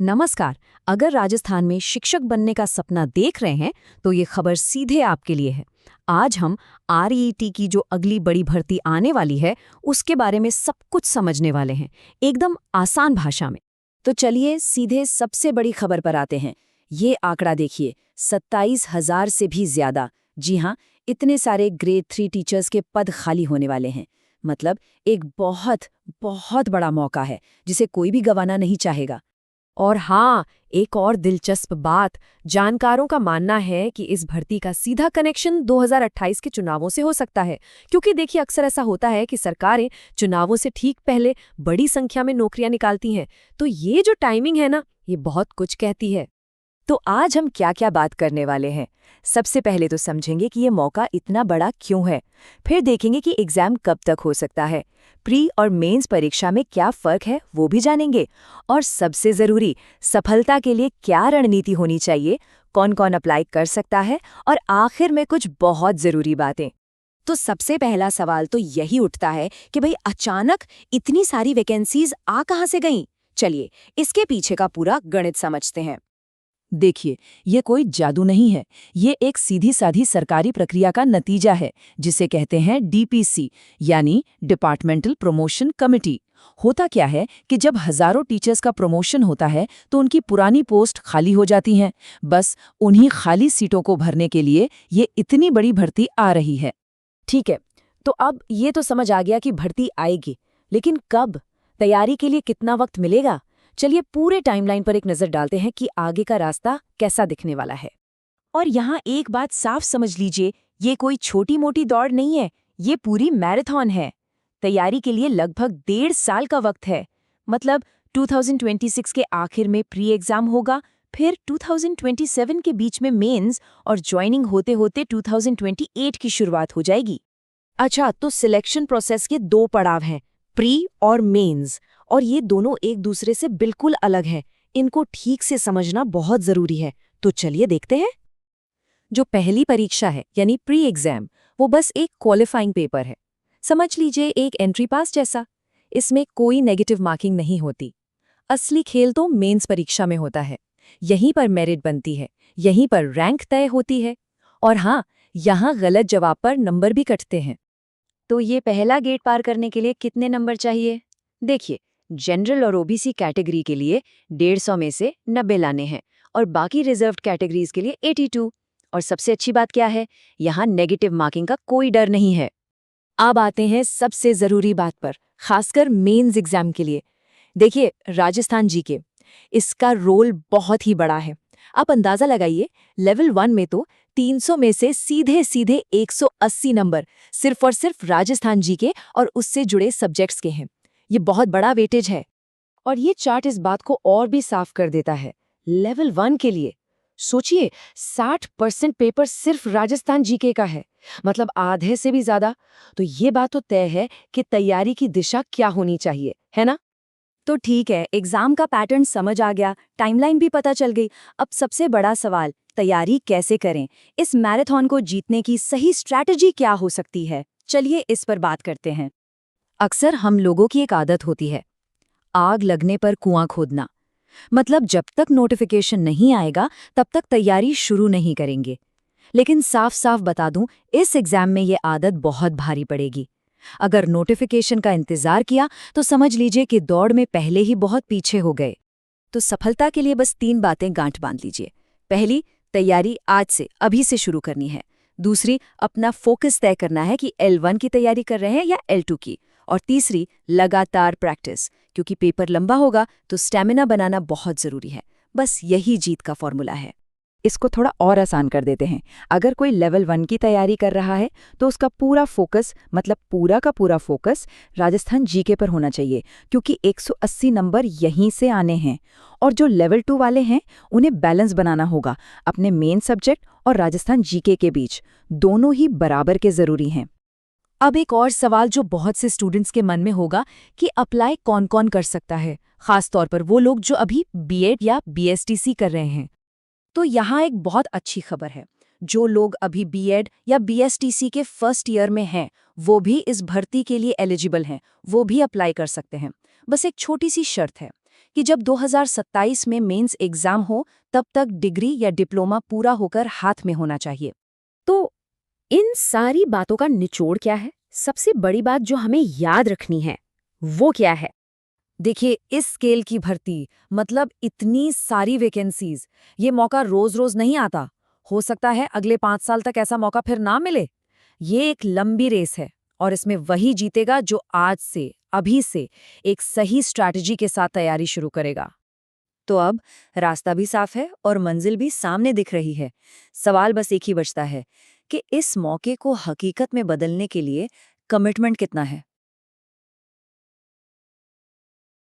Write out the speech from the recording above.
नमस्कार। अगर राजस्थान में शिक्षक बनने का सपना देख रहे हैं तो ये खबर सीधे आपके लिए है। आज हम आरईटी की जो अगली बड़ी भर्ती आने वाली है उसके बारे में सब कुछ समझने वाले हैं, एकदम आसान भाषा में। तो चलिए सीधे सबसे बड़ी खबर पर आते हैं। ये आंकड़ा देखिए, 27,000 से भी ज्यादा। जी हाँ, इतने सारे ग्रेड 3 टीचर्स के पद खाली होने वाले हैं। मतलब एक बहुत बहुत बड़ा मौका है जिसे कोई भी गंवाना नहीं चाहेगा। और हाँ, एक और दिलचस्प बात, जानकारों का मानना है कि इस भर्ती का सीधा कनेक्शन 2028 के चुनावों से हो सकता है, क्योंकि देखिए अक्सर ऐसा होता है कि सरकारें चुनावों से ठीक पहले बड़ी संख्या में नौकरियां निकालती हैं। तो ये जो टाइमिंग है ना, ये बहुत कुछ कहती है। तो आज हम क्या क्या बात करने वाले हैं। सबसे पहले तो समझेंगे कि ये मौका इतना बड़ा क्यों है। फिर देखेंगे कि एग्जाम कब तक हो सकता है। प्री और मेंस परीक्षा में क्या फर्क है वो भी जानेंगे। और सबसे जरूरी, सफलता के लिए क्या रणनीति होनी चाहिए, कौन कौन अप्लाई कर सकता है, और आखिर में कुछ बहुत जरूरी बातें। तो सबसे पहला सवाल तो यही उठता है कि भाई अचानक इतनी सारी वैकेंसीज आ कहाँ से गईं? चलिए इसके पीछे का पूरा गणित समझते हैं। देखिए, ये कोई जादू नहीं है। ये एक सीधी साधी सरकारी प्रक्रिया का नतीजा है, जिसे कहते हैं डीपीसी, यानी डिपार्टमेंटल प्रमोशन कमिटी। होता क्या है कि जब हजारों टीचर्स का प्रमोशन होता है तो उनकी पुरानी पोस्ट खाली हो जाती हैं। बस उन्हीं खाली सीटों को भरने के लिए ये इतनी बड़ी भर्ती आ रही है। ठीक है, तो अब ये तो समझ आ गया कि भर्ती आएगी, लेकिन कब? तैयारी के लिए कितना वक्त मिलेगा? चलिए पूरे टाइमलाइन पर एक नजर डालते हैं कि आगे का रास्ता कैसा दिखने वाला है। और यहाँ एक बात साफ समझ लीजिए, ये कोई छोटी मोटी दौड़ नहीं है, ये पूरी मैराथन है। तैयारी के लिए लगभग 1.5 साल का वक्त है। मतलब 2026 के आखिर में प्री एग्जाम होगा, फिर 2027 के बीच में मेंस, और ज्वाइनिंग होते होते 2028 की शुरुआत हो जाएगी। अच्छा, तो सिलेक्शन प्रोसेस के दो पड़ाव हैं, प्री और मेंस, और ये दोनों एक दूसरे से बिल्कुल अलग हैं। इनको ठीक से समझना बहुत जरूरी है। तो चलिए देखते हैं। जो पहली परीक्षा है यानी प्री एग्जाम, वो बस एक क्वालिफाइंग पेपर है। समझ लीजिए एक एंट्री पास जैसा। इसमें कोई नेगेटिव मार्किंग नहीं होती। असली खेल तो मेंस परीक्षा में होता है। यहीं पर मेरिट बनती है, यहीं पर रैंक तय होती है। और हाँ, यहाँ गलत जवाब पर नंबर भी कटते हैं। तो ये पहला गेट पार करने के लिए कितने नंबर चाहिए? देखिए, जनरल और ओबीसी कैटेगरी के लिए 150 में से 90 लाने हैं, और बाकी रिजर्व्ड कैटेगरीज के लिए 82। और सबसे अच्छी बात क्या है, यहाँ नेगेटिव मार्किंग का कोई डर नहीं है। अब आते हैं सबसे जरूरी बात पर, खासकर मेंस एग्जाम के लिए। देखिए, राजस्थान जीके, इसका रोल बहुत ही बड़ा है। आप अंदाजा लगाइए, लेवल 1 में तो 300 में से सीधे सीधे 180 नंबर सिर्फ और सिर्फ राजस्थान जीके और उससे जुड़े सब्जेक्ट्स के हैं। ये बहुत बड़ा वेटेज है। और ये चार्ट इस बात को और भी साफ कर देता है। लेवल 1 के लिए सोचिए, 60% पेपर सिर्फ राजस्थान जीके का है, मतलब आधे से भी ज्यादा। तो ये बात तो तय है कि तैयारी की दिशा क्या होनी चाहिए, है ना? तो ठीक है, एग्जाम का पैटर्न समझ आ गया, टाइमलाइन भी पता चल गई। अब सबसे बड़ा सवाल, तैयारी कैसे करें? इस मैराथन को जीतने की सही स्ट्रैटेजी क्या हो सकती है? चलिए इस पर बात करते हैं। अक्सर हम लोगों की एक आदत होती है, आग लगने पर कुआं खोदना। मतलब जब तक नोटिफिकेशन नहीं आएगा तब तक तैयारी शुरू नहीं करेंगे। लेकिन साफ साफ बता दूं, इस एग्जाम में ये आदत बहुत भारी पड़ेगी। अगर नोटिफिकेशन का इंतजार किया तो समझ लीजिए कि दौड़ में पहले ही बहुत पीछे हो गए। तो सफलता के लिए बस 3 बातें गांठ बांध लीजिए। पहली, तैयारी आज से अभी से शुरू करनी है। दूसरी, अपना फोकस तय करना है कि L1 की तैयारी कर रहे हैं या L2 की। और तीसरी, लगातार प्रैक्टिस, क्योंकि पेपर लंबा होगा तो स्टैमिना बनाना बहुत जरूरी है। बस यही जीत का फॉर्मूला है। इसको थोड़ा और आसान कर देते हैं। अगर कोई लेवल 1 की तैयारी कर रहा है तो उसका पूरा फोकस, मतलब पूरा का पूरा फोकस राजस्थान जीके पर होना चाहिए, क्योंकि 180 नंबर यहीं से आने हैं। और जो लेवल 2 वाले हैं उन्हें बैलेंस बनाना होगा अपने मेन सब्जेक्ट और राजस्थान जीके के बीच। दोनों ही बराबर के जरूरी हैं। अब एक और सवाल जो बहुत से स्टूडेंट्स के मन में होगा कि अप्लाई कौन कौन कर सकता है, खासतौर पर वो लोग जो अभी बीएड या बीएसटीसी कर रहे हैं। तो यहाँ एक बहुत अच्छी खबर है। जो लोग अभी बीएड या बीएसटीसी के फर्स्ट ईयर में हैं, वो भी इस भर्ती के लिए एलिजिबल हैं, वो भी अप्लाई कर सकते हैं। बस एक छोटी सी शर्त है, कि जब 2027 में मेंस एग्जाम हो तब तक डिग्री या डिप्लोमा पूरा होकर हाथ में होना चाहिए। तो इन सारी बातों का निचोड़ क्या है? सबसे बड़ी बात जो हमें याद रखनी है वो क्या है? देखिए, इस स्केल की भर्ती, मतलब इतनी सारी वैकेंसीज, ये मौका रोज रोज नहीं आता। हो सकता है अगले 5 साल तक ऐसा मौका फिर ना मिले। ये एक लंबी रेस है और इसमें वही जीतेगा जो आज से, अभी से एक सही स्ट्रैटेजी के साथ तैयारी शुरू करेगा। तो अब रास्ता भी साफ है और मंजिल भी सामने दिख रही है। सवाल बस एक ही बचता है कि इस मौके को हकीकत में बदलने के लिए कमिटमेंट कितना है।